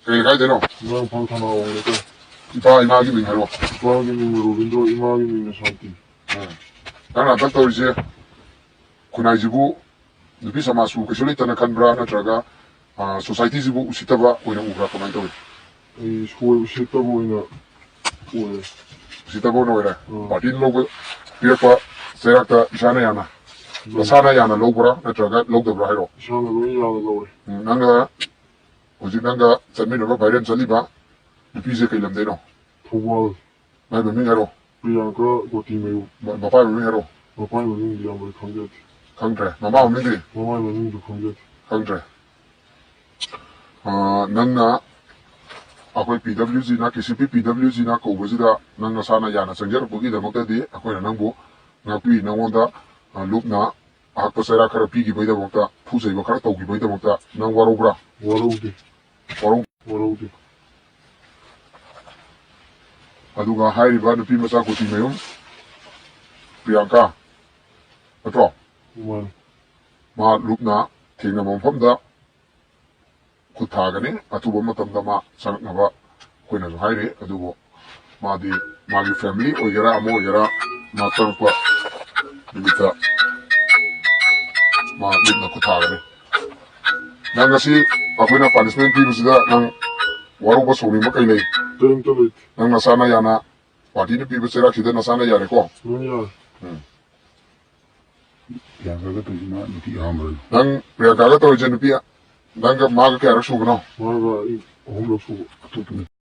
그게 가야 되노? 난 방탄 나오니까 이마 김이 하러. 이마기님으로 윈도 이마기님의 산티. 나는 딱 떠오르지. 군아이지부 누비 사마수 그 솔리타나 칸브라 나트라가 소사이티지부 우시타바 오이나 우브라 코마이 떠오르. 이 소에 싫다 보이나 오해. 우시타바 오이나 바딘 로그 비락과 세락타 이샤나야나. 사나야나 로브라 나트라가 로그브라 하러. 이샤나 로이야나 로레. 난가 오직 난가 짠미르바 바이렌 짤리바 누비제 그일람데노. 도발. 나이 몇 명이로? Priyanka Gotimayum. 마파이 몇 명이로? Makai maning dia ambil kanget. 강드레. 마마 없는데? Mamai maning du kanget. 강드레. 넌나 akwai PWG na KCP PWG na ko buzida nang nasana yana sanjar bugi da mokta akwai nang bo na pi nang wonda loop na akpa sera khara pi gi baida mokta phusai ba khara tau gi baida mokta nang waro bra Waraude. aduga hairiba nupi masa Gotimayum Priyanka atro Man. ma loop na thengna mongpham Kuthagani, Athubada matamda sanaknaba koina so haire adugo madi magi family oigera amo oigera ma tangpa nimita ma libna kuthagani nangasi akoina punishment pibusida nang waruba soni makai lei Tentelit. nang nasana yana party ni pibusera khida nasana yare ko Dunia. Priyanka to ima nuti hamro. nang Priyanka to jenupi nang maga kaya sugno Maga i homlo su.